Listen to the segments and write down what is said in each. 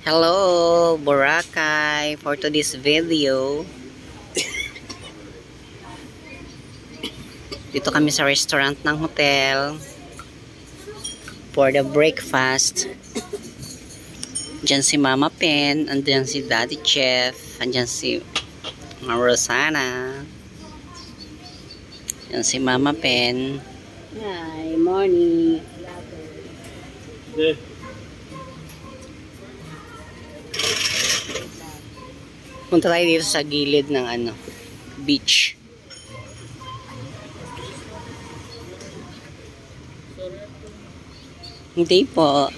Hello, Boracay. For today's video, dito kami sa restaurant ng hotel for the breakfast. Diyan si Mama Pen, andyan si Daddy Chef, andyan si Rosana, andyan si Mama Pen. Hi, morning. Punta tayo dito sa gilid ng beach. Hindi po.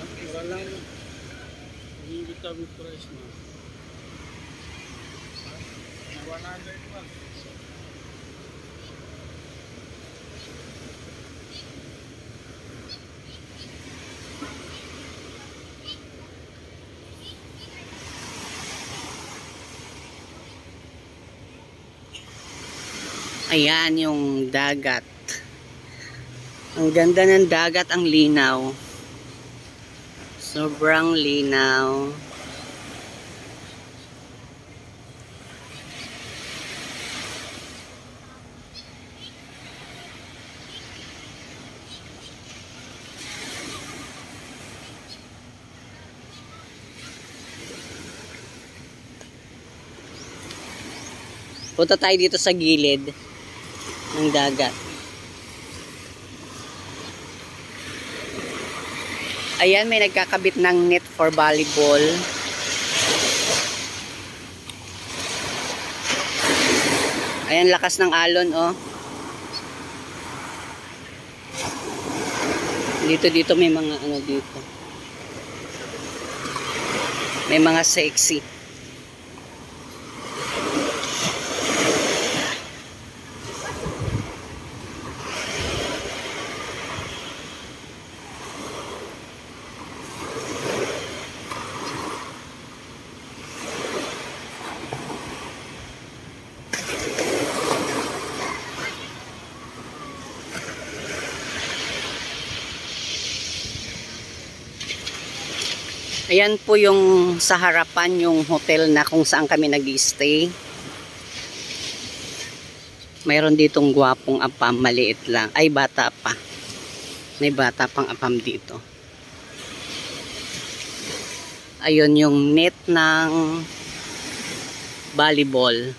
Ayan yung dagat. Ang ganda ng dagat, ang linaw. Sobrang linaw. Punta tayo dito sa gilid ng dagat. Ayan, may nagkakabit ng net for volleyball. Ayan, lakas ng alon, oh. Dito may mga dito. May mga sexy. Ayan po yung sa harapan yung hotel na kung saan kami nag-stay. Mayroon ditong gwapong apam, maliit lang. Ay, bata pa. May bata pang apam dito. Ayun yung net ng volleyball.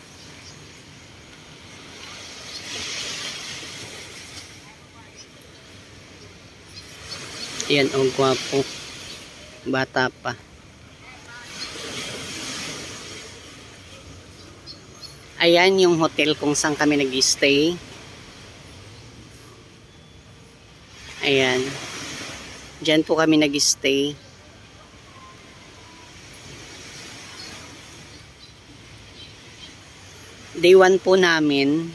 Ayan, ang gwapo. Bata pa. Ayan yung hotel kung saan kami nag-stay. Ayan. Diyan po kami nag-stay. Day 1 po namin.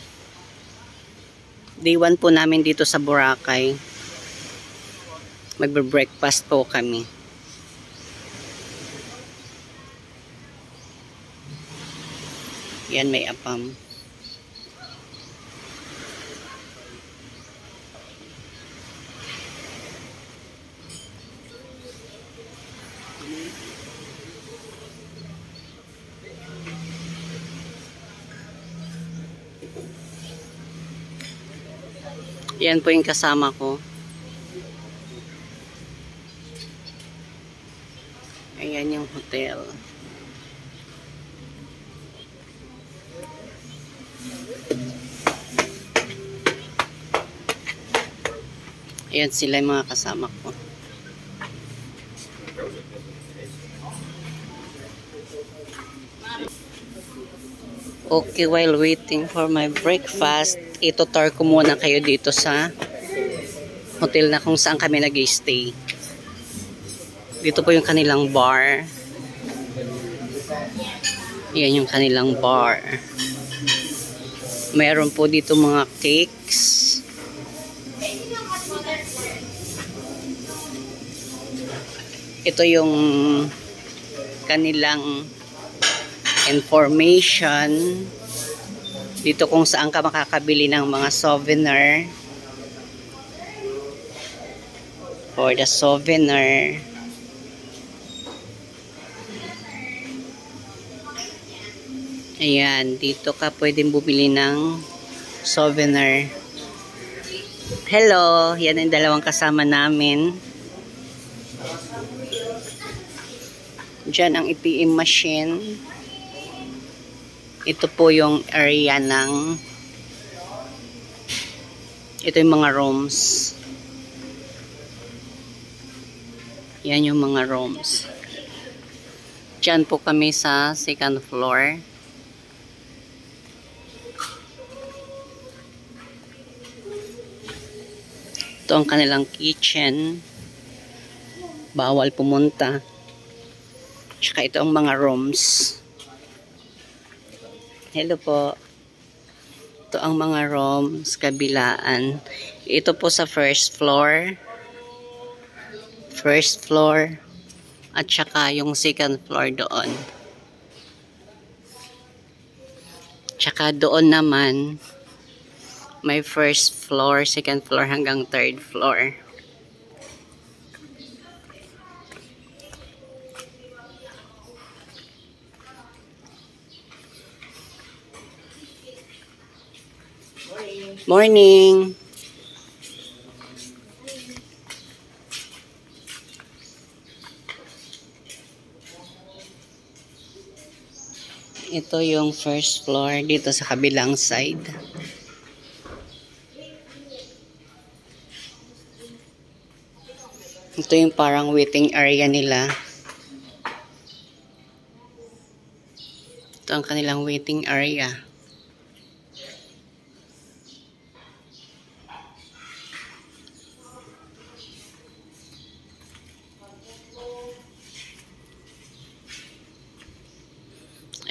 Day 1 po namin dito sa Boracay. Magbe-breakfast po kami. Yan, may apam. Yan po yung kasama ko. Ayan yung hotel. Ayan sila yung mga kasama ko. Okay, while waiting for my breakfast, itutur ko muna kayo dito sa hotel na kung saan kami nag-stay. Dito po yung kanilang bar. Ayan yung kanilang bar. Mayroon po dito mga cakes. Ito yung kanilang information dito kung saan ka makakabili ng mga souvenir. For the souvenir. Ayan, dito ka pwedeng bumili ng souvenir. Hello, yan ang dalawang kasama namin. Diyan ang ATM machine. Ito po yung area ng ito yung mga rooms. Yan yung mga rooms. Diyan po kami sa second floor. Ito ang kanilang kitchen. Bawal pumunta. Tsaka ito ang mga rooms. Hello po. Ito ang mga rooms, kabilaan. Ito po sa first floor. First floor. At tsaka yung second floor doon. Tsaka doon naman, may first floor, second floor hanggang third floor. Morning. Ito yung first floor dito sa kabilang side. Ito yung parang waiting area nila. Ito ang kanilang waiting area.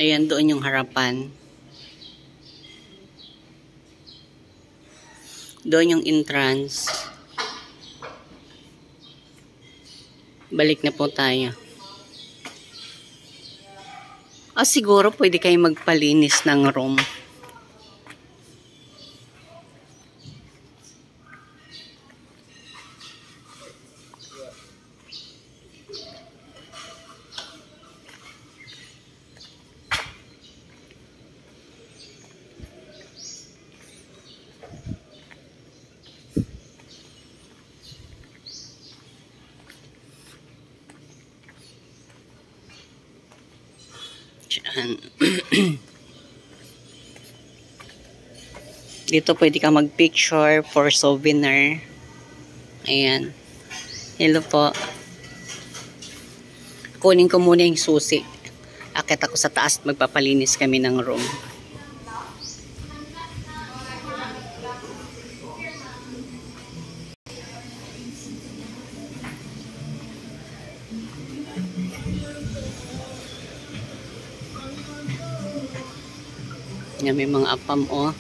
Ayan, doon yung harapan. Doon yung entrance. Balik na po tayo. Siguro pwede kayo magpalinis ng room. Dito pwede ka mag-picture for souvenir. Ayan. Hello po. Kunin ko muna yung susi. Akit ako sa taas, magpapalinis kami ng room. Yan, may mga apam, oh.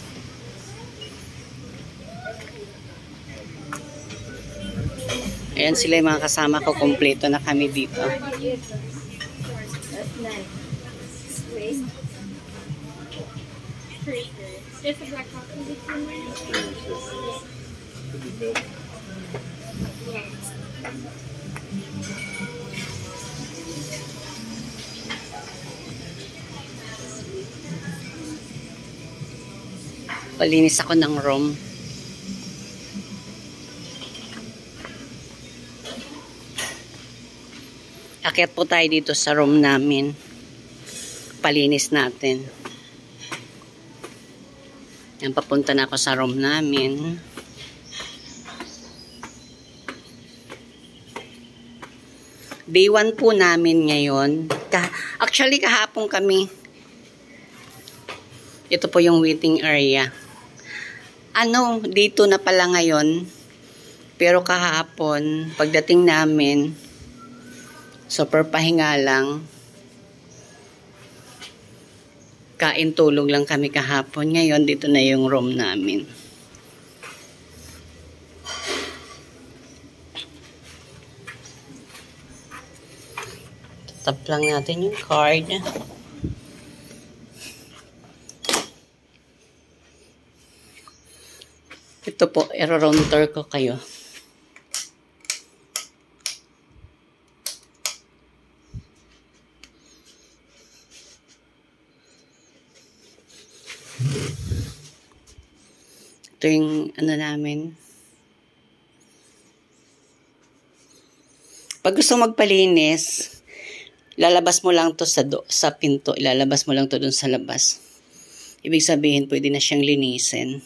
Ayan sila yung mga kasama ko. Kompleto na kami dito. Palinis ako ng room. Akyat po tayo dito sa room namin. Palinis natin. Yan, papunta na ako sa room namin. Day 1 po namin ngayon. Actually, kahapon kami. Ito po yung waiting area. Dito na pala ngayon. Pero kahapon, pagdating namin, super pahinga lang. Kain tulog lang kami kahapon. Ngayon, dito na yung room namin. Tap lang natin yung card. Ito po, i-round tour ko kayo. Ito yung ano namin. Pag gusto magpalinis, lalabas mo lang to sa pinto. Ilalabas mo lang to dun sa labas. Ibig sabihin, pwede na siyang linisin.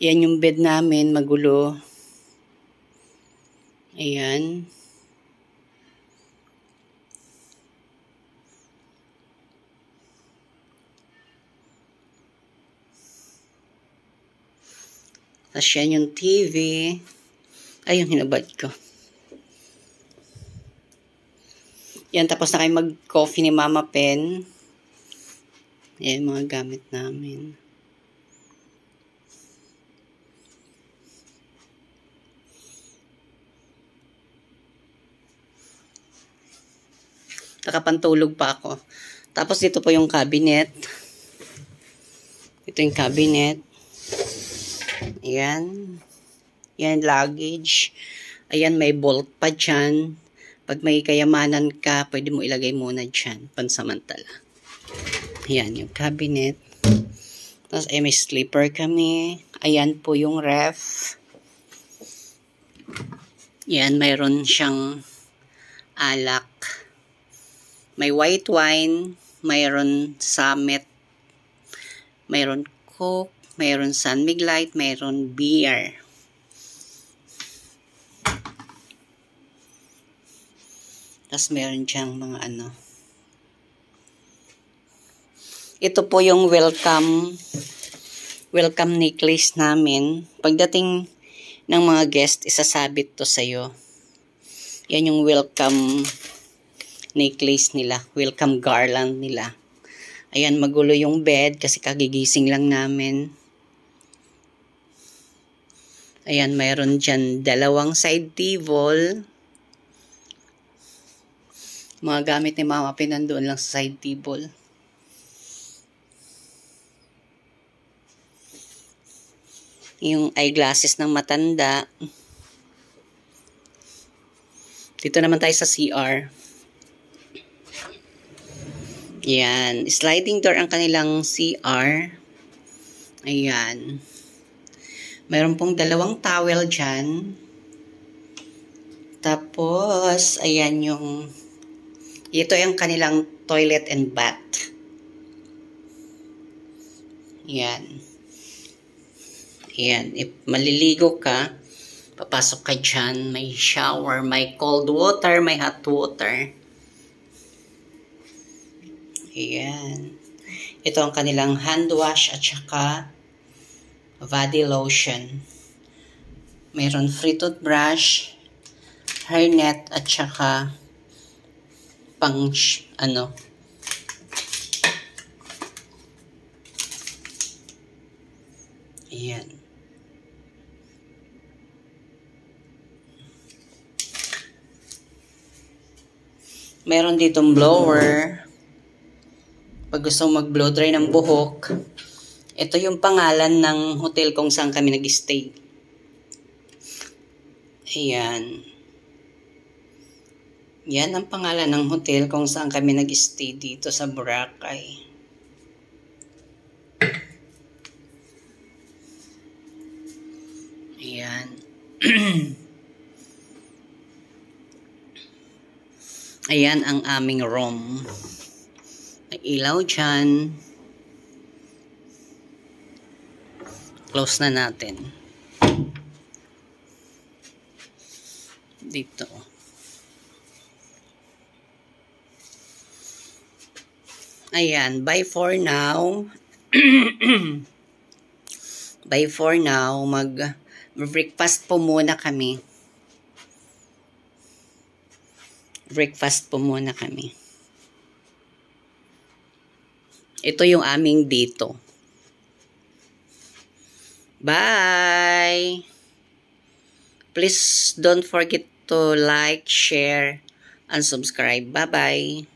Yan yung bed namin, magulo. Ayan. Tapos yan yung TV. Ay, yung hinabad ko. Yan, tapos na kayo mag-coffee ni Mama Pen. Yan, mga gamit namin. Nakapantulog pa ako. Tapos dito po yung cabinet. Ito yung cabinet. Ayan. Yan, luggage. Ayan, may bolt pa dyan. Pag may kayamanan ka, pwede mo ilagay muna dyan. Pansamantala. Ayan, yung cabinet. Tapos, may sleeper kami. Ayan po yung ref. Yan, mayroon siyang alak. May white wine. Mayroon Summit. Mayroon Coke. Mayroon San Mig Light. Mayroon beer. Tapos mayroon siyang mga ano. Ito po yung welcome necklace namin. Pagdating ng mga guest, isasabit to sa'yo. Yan yung welcome necklace nila. Welcome garland nila. Ayan, magulo yung bed kasi kagigising lang namin. Ayan, mayroon dyan 2 side table. Mga gamit ni Mama pinandoon lang sa side table. Yung eyeglasses ng matanda. Dito naman tayo sa CR. Yan. Sliding door ang kanilang CR. Ayan. Mayroon pong 2 towel dyan. Tapos, ayan yung ito yung kanilang toilet and bath. Yan. Yan. If maliligo ka, papasok ka dyan. May shower, may cold water, may hot water. Ayan. Ito ang kanilang hand wash at saka body lotion. Mayroon free toothbrush, hairnet at saka pang ano. Ayan. Meron ditong blower. Pag gusto mag-blow dry ng buhok, ito yung pangalan ng hotel kung saan kami nag-stay. Ayan. Yan ang pangalan ng hotel kung saan kami nag-stay dito sa Boracay. Ayan. Ayan ang aming room. May ilaw dyan. Close na natin. Dito. Ayan. Bye for now. Bye for now. Mag-breakfast po muna kami. Breakfast po muna kami. Ito yung aming dito. Bye! Please don't forget to like, share, and subscribe. Bye-bye!